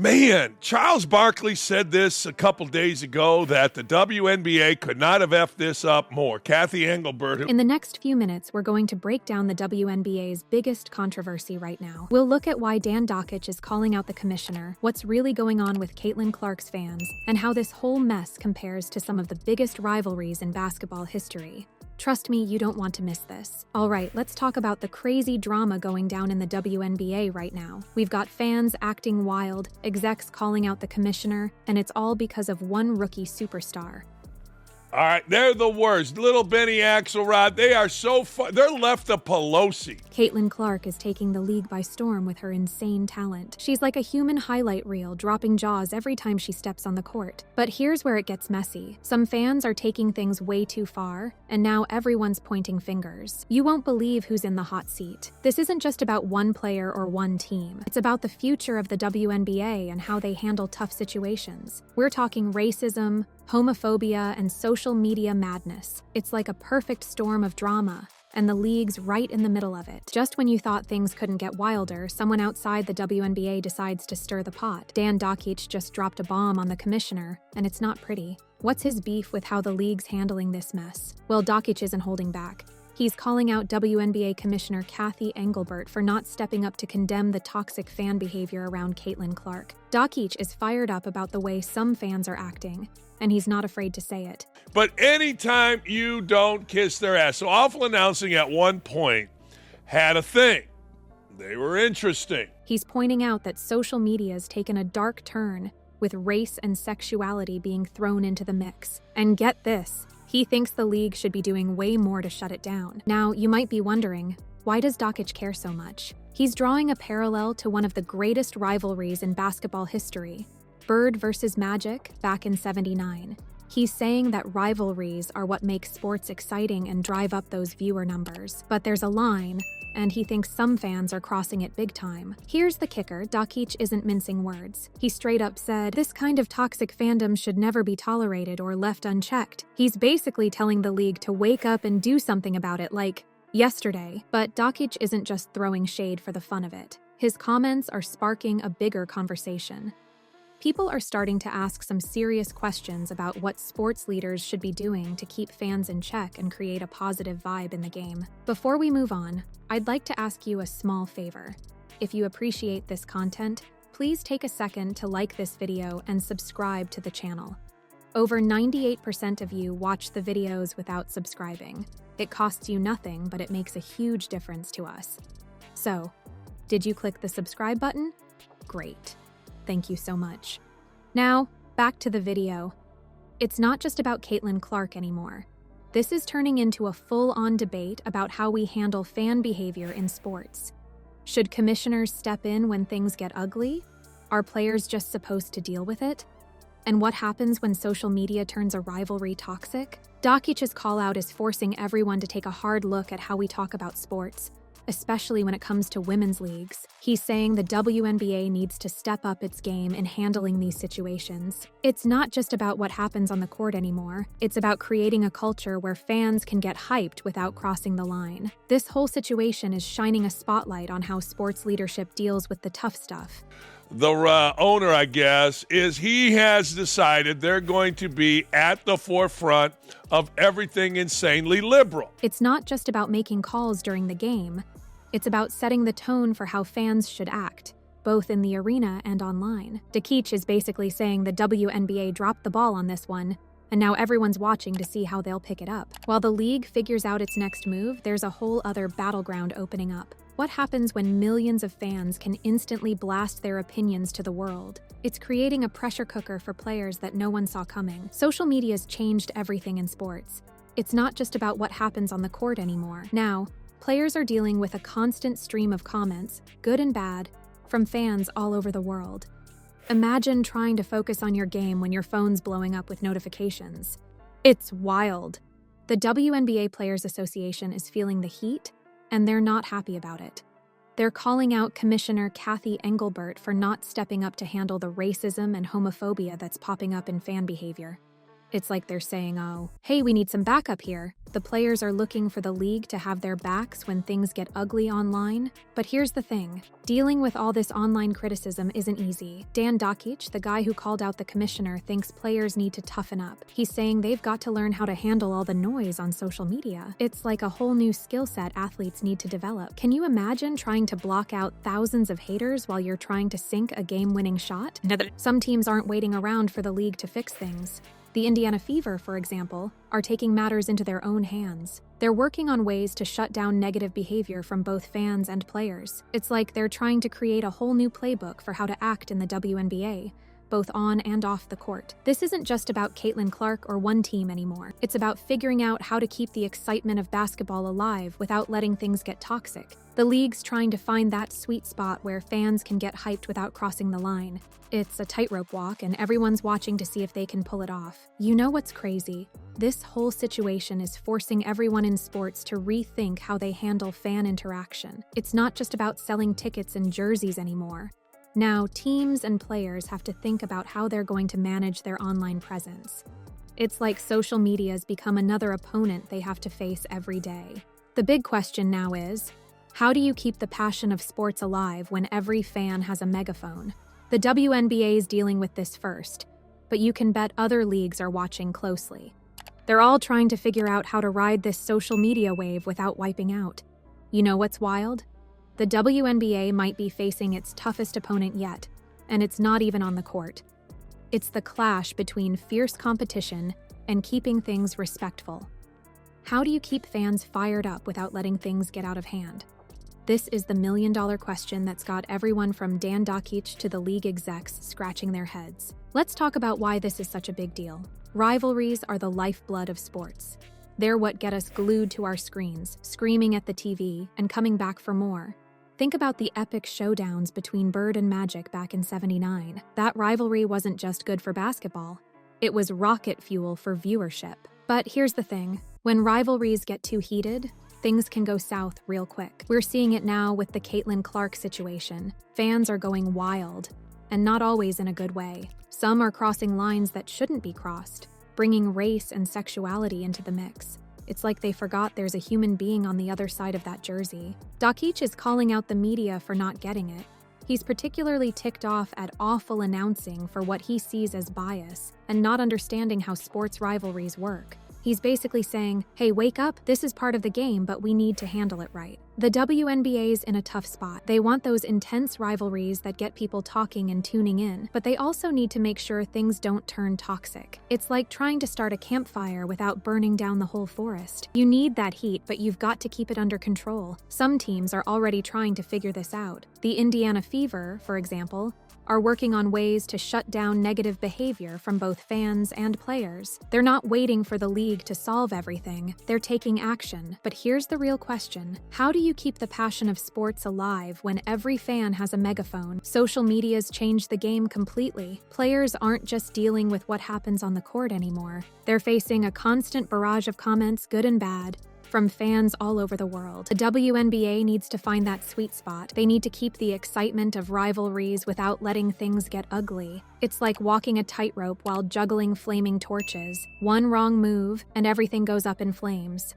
Man, Charles Barkley said this a couple days ago that the WNBA could not have effed this up more. Cathy Engelbert. In the next few minutes, we're going to break down the WNBA's biggest controversy right now. We'll look at why Dan Dakich is calling out the commissioner, what's really going on with Caitlin Clark's fans, and how this whole mess compares to some of the biggest rivalries in basketball history. Trust me, you don't want to miss this. All right, let's talk about the crazy drama going down in the WNBA right now. We've got fans acting wild, execs calling out the commissioner, and it's all because of one rookie superstar. All right, they're the worst. Little Benny Axelrod, they are so fun. They're left of Pelosi. Caitlin Clark is taking the league by storm with her insane talent. She's like a human highlight reel, dropping jaws every time she steps on the court. But here's where it gets messy. Some fans are taking things way too far, and now everyone's pointing fingers. You won't believe who's in the hot seat. This isn't just about one player or one team. It's about the future of the WNBA and how they handle tough situations. We're talking racism, homophobia, and social media madness. It's like a perfect storm of drama, and the league's right in the middle of it. Just when you thought things couldn't get wilder, someone outside the WNBA decides to stir the pot. Dan Dakich just dropped a bomb on the commissioner, and it's not pretty. What's his beef with how the league's handling this mess? Well, Dakich isn't holding back. He's calling out WNBA Commissioner Cathy Engelbert for not stepping up to condemn the toxic fan behavior around Caitlin Clark. Dakich is fired up about the way some fans are acting, and he's not afraid to say it. But anytime you don't kiss their ass. So Awful Announcing at one point had a thing. They were interesting. He's pointing out that social media's taken a dark turn, with race and sexuality being thrown into the mix. And get this, he thinks the league should be doing way more to shut it down. Now, you might be wondering, why does Dakich care so much? He's drawing a parallel to one of the greatest rivalries in basketball history, Bird versus Magic back in '79. He's saying that rivalries are what makes sports exciting and drive up those viewer numbers. But there's a line, and he thinks some fans are crossing it big time. Here's the kicker, Dakich isn't mincing words. He straight up said, this kind of toxic fandom should never be tolerated or left unchecked. He's basically telling the league to wake up and do something about it, like yesterday. But Dakich isn't just throwing shade for the fun of it. His comments are sparking a bigger conversation. People are starting to ask some serious questions about what sports leaders should be doing to keep fans in check and create a positive vibe in the game. Before we move on, I'd like to ask you a small favor. If you appreciate this content, please take a second to like this video and subscribe to the channel. Over 98% of you watch the videos without subscribing. It costs you nothing, but it makes a huge difference to us. So, did you click the subscribe button? Great. Thank you so much. Now, back to the video. It's not just about Caitlin Clark anymore. This is turning into a full-on debate about how we handle fan behavior in sports. Should commissioners step in when things get ugly? Are players just supposed to deal with it? And what happens when social media turns a rivalry toxic? Dakich's call-out is forcing everyone to take a hard look at how we talk about sports, especially when it comes to women's leagues. He's saying the WNBA needs to step up its game in handling these situations. It's not just about what happens on the court anymore. It's about creating a culture where fans can get hyped without crossing the line. This whole situation is shining a spotlight on how sports leadership deals with the tough stuff. The owner, I guess, he has decided they're going to be at the forefront of everything insanely liberal. It's not just about making calls during the game. It's about setting the tone for how fans should act, both in the arena and online. Dakich is basically saying the WNBA dropped the ball on this one, and now everyone's watching to see how they'll pick it up. While the league figures out its next move, there's a whole other battleground opening up. What happens when millions of fans can instantly blast their opinions to the world? It's creating a pressure cooker for players that no one saw coming. Social media's changed everything in sports. It's not just about what happens on the court anymore. Now, players are dealing with a constant stream of comments, good and bad, from fans all over the world. Imagine trying to focus on your game when your phone's blowing up with notifications. It's wild. The WNBA Players Association is feeling the heat, and they're not happy about it. They're calling out Commissioner Cathy Engelbert for not stepping up to handle the racism and homophobia that's popping up in fan behavior. It's like they're saying, oh, hey, we need some backup here. The players are looking for the league to have their backs when things get ugly online. But here's the thing. Dealing with all this online criticism isn't easy. Dan Dakich, the guy who called out the commissioner, thinks players need to toughen up. He's saying they've got to learn how to handle all the noise on social media. It's like a whole new skill set athletes need to develop. Can you imagine trying to block out thousands of haters while you're trying to sink a game-winning shot? Some teams aren't waiting around for the league to fix things. The Indiana Fever, for example, are taking matters into their own hands. They're working on ways to shut down negative behavior from both fans and players. It's like they're trying to create a whole new playbook for how to act in the WNBA, both on and off the court. This isn't just about Caitlin Clark or one team anymore. It's about figuring out how to keep the excitement of basketball alive without letting things get toxic. The league's trying to find that sweet spot where fans can get hyped without crossing the line. It's a tightrope walk, and everyone's watching to see if they can pull it off. You know what's crazy? This whole situation is forcing everyone in sports to rethink how they handle fan interaction. It's not just about selling tickets and jerseys anymore. Now, teams and players have to think about how they're going to manage their online presence. It's like social media's become another opponent they have to face every day. The big question now is, how do you keep the passion of sports alive when every fan has a megaphone? The WNBA is dealing with this first, but you can bet other leagues are watching closely. They're all trying to figure out how to ride this social media wave without wiping out. You know what's wild? The WNBA might be facing its toughest opponent yet, and it's not even on the court. It's the clash between fierce competition and keeping things respectful. How do you keep fans fired up without letting things get out of hand? This is the million-dollar question that's got everyone from Dan Dakich to the league execs scratching their heads. Let's talk about why this is such a big deal. Rivalries are the lifeblood of sports. They're what get us glued to our screens, screaming at the TV, and coming back for more. Think about the epic showdowns between Bird and Magic back in '79. That rivalry wasn't just good for basketball. It was rocket fuel for viewership. But here's the thing. When rivalries get too heated, things can go south real quick. We're seeing it now with the Caitlin Clark situation. Fans are going wild, and not always in a good way. Some are crossing lines that shouldn't be crossed, bringing race and sexuality into the mix. It's like they forgot there's a human being on the other side of that jersey. Dakich is calling out the media for not getting it. He's particularly ticked off at awful announcing for what he sees as bias and not understanding how sports rivalries work. He's basically saying, hey, wake up, this is part of the game, but we need to handle it right. The WNBA's in a tough spot. They want those intense rivalries that get people talking and tuning in, but they also need to make sure things don't turn toxic. It's like trying to start a campfire without burning down the whole forest. You need that heat, but you've got to keep it under control. Some teams are already trying to figure this out. The Indiana Fever, for example, are working on ways to shut down negative behavior from both fans and players. They're not waiting for the league to solve everything. They're taking action. But here's the real question. How do you keep the passion of sports alive when every fan has a megaphone? Social media's changed the game completely. Players aren't just dealing with what happens on the court anymore. They're facing a constant barrage of comments, good and bad, from fans all over the world. The WNBA needs to find that sweet spot. They need to keep the excitement of rivalries without letting things get ugly. It's like walking a tightrope while juggling flaming torches. One wrong move, and everything goes up in flames.